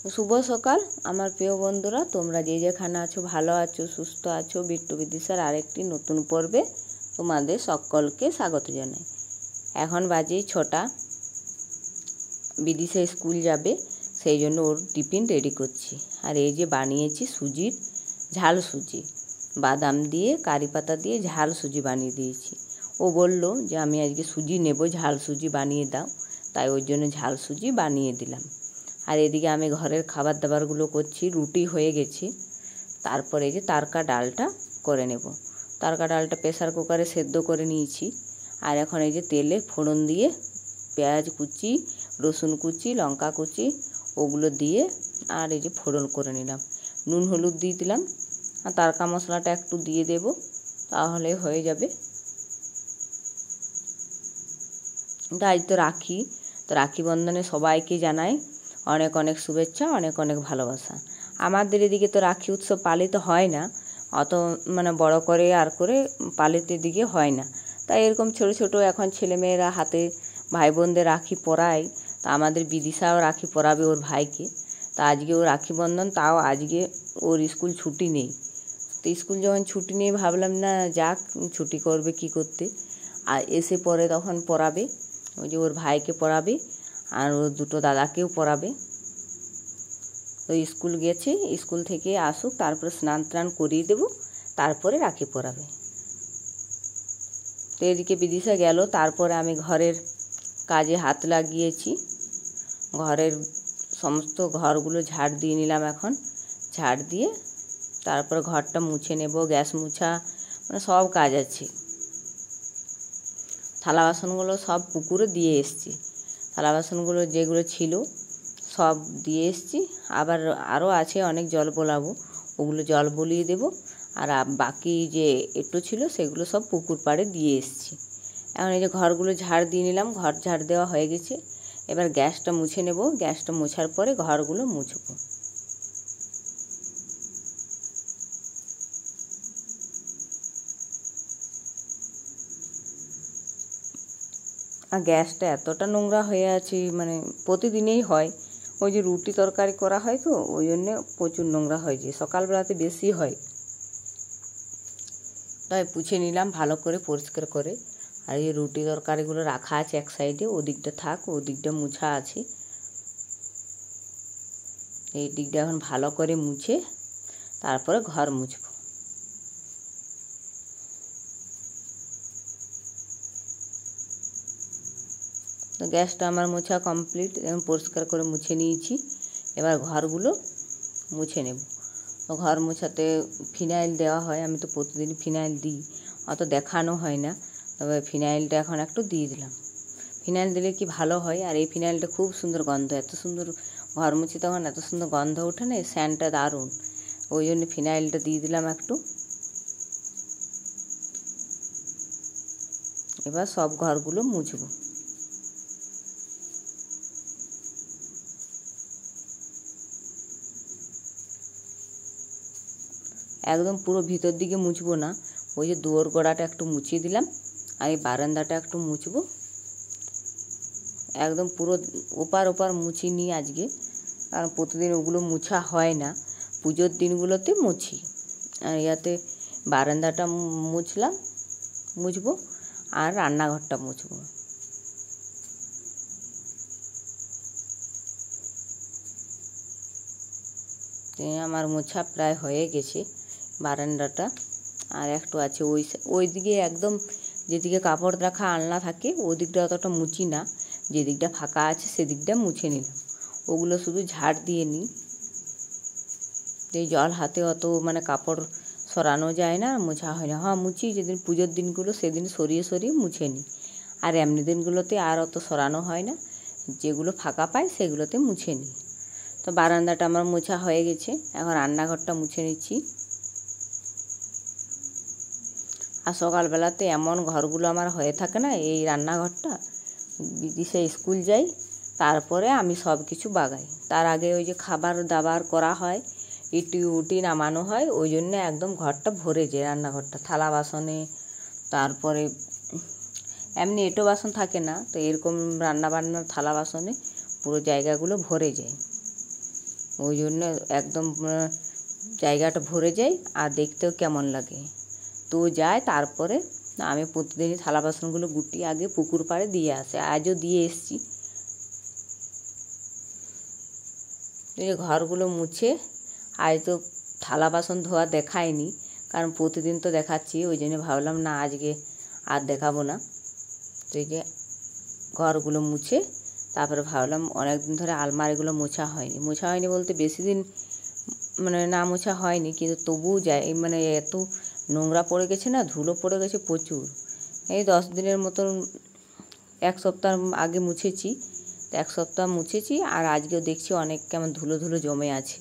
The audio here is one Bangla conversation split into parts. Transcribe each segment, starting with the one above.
শুভ সকাল আমার প্রিয় বন্ধুরা, তোমরা যে যেখানে আছো ভালো আছো, সুস্থ আছো। বিট্টু বিদিশার আরেকটি নতুন পর্বে তোমাদের সকলকে স্বাগত জানাই। এখন বাজে 6টা। বিদিশা স্কুল যাবে, সেই জন্য ওর টিফিন রেডি করছি। আর এই যে বানিয়েছি সুজির ঝাল সুজি, বাদাম দিয়ে কারি পাতা দিয়ে ঝাল সুজি বানিয়ে দিয়েছি। ও বলল যে আমি আজকে সুজি নেব, ঝাল সুজি বানিয়ে দাও, তাই ওর জন্য ঝাল সুজি বানিয়ে দিলাম। আর এদিকে আমি ঘরের খাবার দাবারগুলো করছি। রুটি হয়ে গেছে, তারপরে যে তারকা ডালটা করে নেব। তারকা ডালটা প্রেসার কুকারে সেদ্ধ করে নিয়েছি। আর এখন এই যে তেলে ফোড়ন দিয়ে পেঁয়াজ কুচি, রসুন কুচি, লঙ্কা কুচি ওগুলো দিয়ে আর এই যে ফোড়ন করে নিলাম। নুন হলুদ দিয়ে দিলাম, আর তারকা মশলাটা একটু দিয়ে দেব, তাহলে হয়ে যাবে। আজ তো রাখি, তো রাখি বন্ধনে সবাইকে জানাই অনেক অনেক শুভেচ্ছা, অনেক অনেক ভালোবাসা। আমাদের এদিকে তো রাখি উৎসব পালিত হয় না, অত বড় করে আর করে পালিত দিকে হয় না। তাই এরকম ছোট ছোট এখন ছেলেমেয়েরা হাতে ভাই বোনদের রাখি পরায়। তা আমাদের বিদিশাও রাখি পরাবে ওর ভাইকে। তা আজকে ও রাখি বন্ধন, তাও আজকে ওর স্কুল ছুটি নেই। তো স্কুল যখন ছুটি নেই ভাবলাম না যাক, ছুটি করবে কি করতে, আর এসে পরে তখন পরাবে। ওই যে ওর ভাইকে পরাবে আর ওর দুটো দাদাকেও পরাবে। তো স্কুল গেছে, স্কুল থেকে আসুক, তারপরে স্নান টান করিয়ে দেবো, তারপরে রাখি পরাবে। তো এদিকে বিদিশা গেল, তারপরে আমি ঘরের কাজে হাত লাগিয়েছি। ঘরের সমস্ত ঘরগুলো ঝাড় দিয়ে নিলাম। এখন ঝাড় দিয়ে তারপরে ঘরটা মুছে নেব, গ্যাস মুছা, সব কাজ আছে। থালা বাসনগুলো সব পুকুরে দিয়ে এসছি। থালা বাসনগুলো যেগুলো ছিল সব দিয়ে এসছি। আবার আরও আছে অনেক, জল বোলাবো, ওগুলো জল বলিয়ে দেবো। আর বাকি যে একটু ছিল সেগুলো সব পুকুর পাড়ে দিয়ে এসছি। এখন এই যে ঘরগুলো ঝাড় দিয়ে নিলাম, ঘর ঝাড় দেওয়া হয়ে গেছে। এবার গ্যাসটা মুছে নেব। গ্যাসটা মোছার পরে ঘরগুলো মুছবো। আর গ্যাসটা এতটা নোংরা হয়ে আছে, প্রতিদিনেই হয়। ওই যে রুটি তরকারি করা হয়, তো ওই জন্যে প্রচুর নোংরা হয়েছে। সকালবেলাতে বেশি হয়, তাই পুছে নিলাম ভালো করে পরিষ্কার করে। আর এই রুটি তরকারিগুলো রাখা আছে এক সাইডে, ওদিকটা থাক, ওদিকটা মুছা আছে। এই দিকটা এখন ভালো করে মুছে তারপরে ঘর মুছব। তো গ্যাসটা আমার মোছা কমপ্লিট, এখন পরিষ্কার করে মুছে নিয়েছি। এবার ঘরগুলো মুছে নেব। তো ঘর মোছাতে ফিনাইল দেওয়া হয়, আমি তো প্রতিদিন ফিনাইল দিই, অত দেখানো হয় না, তবে ফিনাইলটা এখন একটু দিয়ে দিলাম। ফিনাইল দিলে কি ভালো হয়। আর এই ফিনাইলটা খুব সুন্দর গন্ধ, এত সুন্দর ঘর মুছে তখন এত সুন্দর গন্ধ ওঠে না, স্যান্টটা দারুণ। ওই জন্য ফিনাইলটা দিয়ে দিলাম একটু। এবার সব ঘরগুলো মুছবো। একদম পুরো ভিতর দিকে মুছবো না, ওই যে দুয়ার গোড়াটা একটু মুছিয়ে দিলাম, আর এই বারান্দাটা একটু মুছবো। একদম পুরো ওপার ওপার মুছিয়ে নিই আজকে, কারণ প্রতিদিন ওগুলো মুছা হয় না, পুজোর দিনগুলোতে মুছি। আর ইয়াতে বারান্দাটা মুছবো, আর রান্নাঘরটা মুছবো। আমার মোছা প্রায় হয়ে গেছে বারান্দাটা, আর একটু আছে ওই দিকে, একদম যেদিকে কাপড় রাখা আলনা থাকে ওদিকটা অতটা মুছি না, যেদিকটা ফাঁকা আছে সেদিকটা মুছে নিলাম। ওগুলো শুধু ঝাড় দিয়ে নিই। এই জল হাতে অত কাপড় সরানো যায় না, মোছা হয় না। হ্যাঁ মুছি, যেদিন পুজোর দিনগুলো সেদিন সরিয়ে সরিয়ে মুছে নিই, আর এমনি দিনগুলোতে আর অত সরানো হয় না, যেগুলো ফাঁকা পাই সেগুলোতে মুছে নিই। তো বারান্দাটা আমার মোছা হয়ে গেছে, এখন রান্নাঘরটা মুছে নিচ্ছি। আর সকালবেলাতে এমন ঘরগুলো আমার হয়ে থাকে না, এই রান্নাঘরটা, বিদিশা স্কুল যাই, তারপরে আমি সব কিছু বাগাই। তার আগে ওই যে খাবার দাবার করা হয়, ইটি উটি নামানো হয়, ওই জন্য একদম ঘরটা ভরে যায়, রান্নাঘরটা থালা বাসনে। তারপরে এমনি এঁটো বাসন থাকে না, তো এরকম রান্নাবান্নার থালা বাসনে পুরো জায়গাগুলো ভরে যায়। ওই জন্য একদম জায়গাটা ভরে যায় আর দেখতেও কেমন লাগে। তো যায়, তারপরে আমি প্রতিদিনই থালা বাসনগুলো গুটিয়ে আগে পুকুর পাড়ে দিয়ে আসে, আজও দিয়ে এসছি। এই ঘরগুলো মুছে, আজ তো থালা বাসন ধোয়া দেখায়নি, কারণ প্রতিদিন তো দেখাচ্ছি, ওই জন্য ভাবলাম না আজকে আর দেখাবো না। তো এই যে ঘরগুলো মুছে তারপরে ভাবলাম অনেক দিন ধরে আলমারিগুলো মোছা হয়নি বলতে বেশি দিন না মোছা হয়নি, কিন্তু তবুও যায় এত নোংরা পড়ে গেছে না, ধুলো পড়ে গেছে প্রচুর। এই 10 দিনের মতন, 1 সপ্তাহ আগে মুছেছি, তো 1 সপ্তাহ মুছেছি আর আজকেও দেখছি অনেক কেমন ধুলো ধুলো জমে আছে।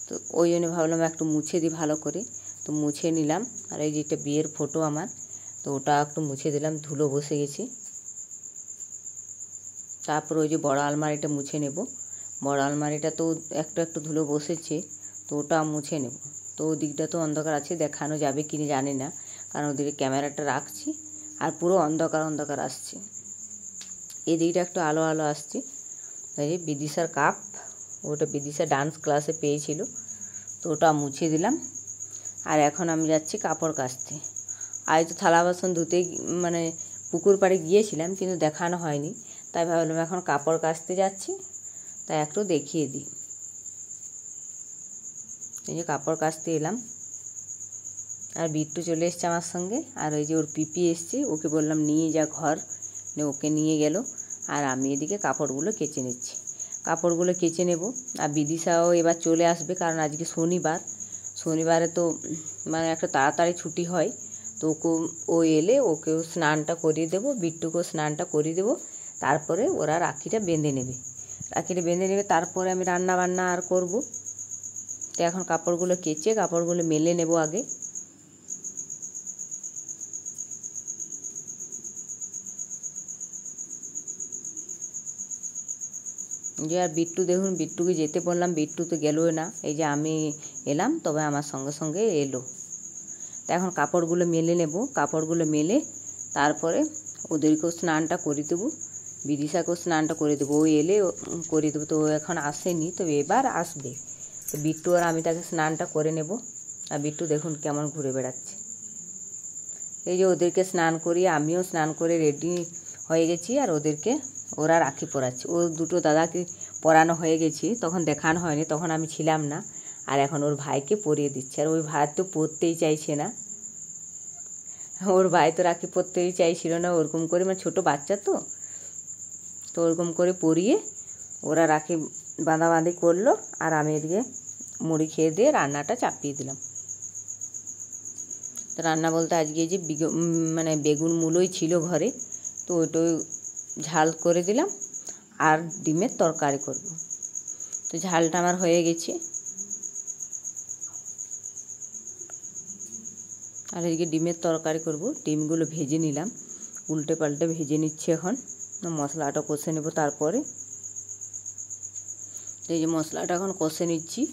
তো ওই জন্য ভাবলাম একটু মুছে দিই ভালো করে, তো মুছে নিলাম। আর এই যে একটা বিয়ের ফটো আমার, তো ওটা একটু মুছে দিলাম, ধুলো বসে গেছে। তারপর ওই যে বড় আলমারিটা মুছে নেব, বড় আলমারিটা তো একটু ধুলো বসেছে, তো ওটা মুছে নেব। তো ওদিকটা তো অন্ধকার আছে, দেখানো যাবে কি জানি না, কারণ ওদিকে ক্যামেরাটা রাখছি আর পুরো অন্ধকার আসছে। এদিকটা একটু আলো আলো আসছে। এই যে বিদিশার কাপ, ওটা বিদিশা ডান্স ক্লাসে পেয়েছিল, তো ওটা মুছে দিলাম। আর এখন আমি যাচ্ছি কাপড় কাচতে। আজ তো থালা বাসন ধুতে পুকুর পাড়ে গিয়েছিলাম, কিন্তু দেখানো হয়নি, তাই ভাবলাম এখন কাপড় কাচতে যাচ্ছি, তাই একটু দেখিয়ে দিই। এই যে কাপড় কাচতে এলাম, আর বিট্টু চলে এসছে আমার সঙ্গে, আর ওই যে ওর পিপি এসছে, ওকে বললাম নিয়ে যা ঘর, ওকে নিয়ে গেল। আর আমি এদিকে কাপড়গুলো কেচে নিচ্ছি, কাপড়গুলো কেচে নেব। আর বিদিশাও এবার চলে আসবে, কারণ আজকে শনিবারে তো একটা তাড়াতাড়ি ছুটি হয়, তো ও এলে ওকেও স্নানটা করিয়ে দেবো, বিট্টুকেও স্নানটা করিয়ে দেবো। তারপরে ওরা রাখিটা বেঁধে নেবে, তারপরে আমি রান্না বান্না আর করব। তো এখন কাপড়গুলো কেচে কাপড়গুলো মেলে নেব আগে। যে আর বিট্টু দেখুন, বিট্টুকে যেতে বললাম, বিট্টু তো গেলই না। এই যে আমি এলাম, তবে আমার সঙ্গে সঙ্গে এলো। তো এখন কাপড়গুলো মেলে নেব, কাপড়গুলো মেলে তারপরে ওদেরকেও স্নানটা করে দেবো, বিদিশাকেও স্নানটা করে দেবো। ও এলে করে দেবো, তো ও এখন আসেনি, তো এবার আসবে। তো বিট্টু আর আমি তাকে স্নানটা করে নেব। আর বিট্টু দেখুন কেমন ঘুরে বেড়াচ্ছে। এই যে ওদেরকে স্নান করিয়ে আমিও স্নান করে রেডি হয়ে গেছি, আর ওরা রাখি পরাচ্ছে। ও দুটো দাদাকে পরানো হয়ে গেছি, তখন দেখানো হয়নি, তখন আমি ছিলাম না। আর এখন ওর ভাইকে পরিয়ে দিচ্ছে, আর ওই ভাই তো পরতেই চাইছে না, ওর ভাই তো রাখি পরতেই চাইছিল না। ওরকম করে ছোটো বাচ্চা তো ওরকম করে পরিয়ে ওরা রাখি বাঁধাবাঁধি করলো, আর আমি এদিকে মুড়ি খেয়ে দিয়ে রান্নাটা চাপিয়ে দিলাম। তো রান্না বলতে আজকে যে বেগুন মূলোই ছিল ঘরে, তো ওইটাই ঝাল করে দিলাম, আর ডিমের তরকারি করব। তো ঝালটা আমার হয়ে গেছে, আর এদিকে ডিমের তরকারি করব। ডিমগুলো ভেজে নিলাম, উল্টে পাল্টে ভেজে নিচ্ছি। এখন মশলাটা কষে নেব। তারপরে এই যে মশলাটা এখন কষে নিচ্ছি।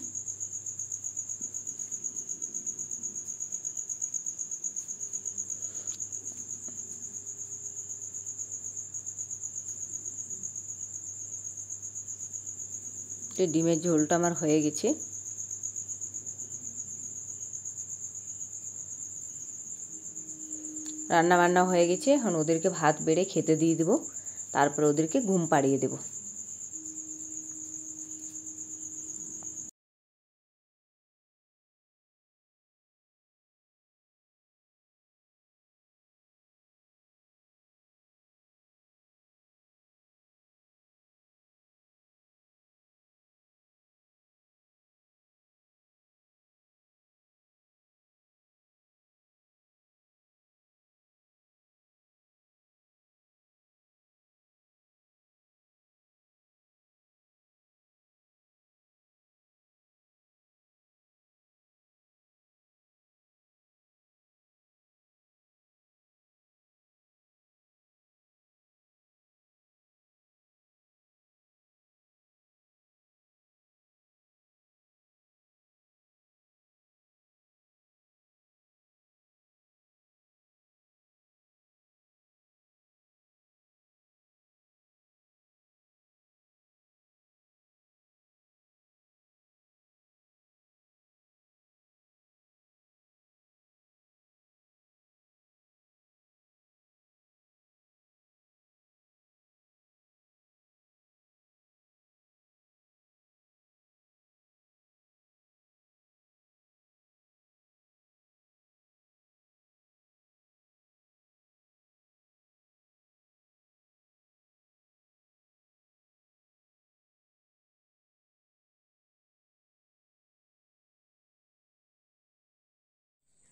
ডিমের ঝোলটা আমার হয়ে গেছে। রান্না বান্না হয়ে গেছে, এখন ওদেরকে ভাত বেড়ে খেতে দিয়ে দেবো, তারপরে ওদেরকে ঘুম পাড়িয়ে দেবো।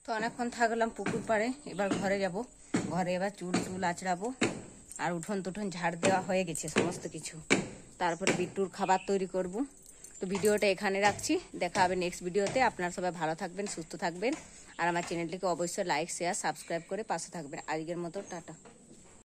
তো অনেকক্ষণ থাকলাম পুকুর পাড়ে, এবার ঘরে যাব। ঘরে এবার চুল আঁচড়াবো, আর উঠোন টুঠোন ঝাড় দেওয়া হয়ে গেছে সমস্ত কিছু। তারপরে বিট্টুর খাবার তৈরি করব। তো ভিডিওটা এখানে রাখছি, দেখা হবে নেক্সট ভিডিওতে। আপনারা সবাই ভালো থাকবেন, সুস্থ থাকবেন, আর আমার চ্যানেলটিকে অবশ্যই লাইক শেয়ার সাবস্ক্রাইব করে পাশে থাকবেন। আজকের মতো টাটা।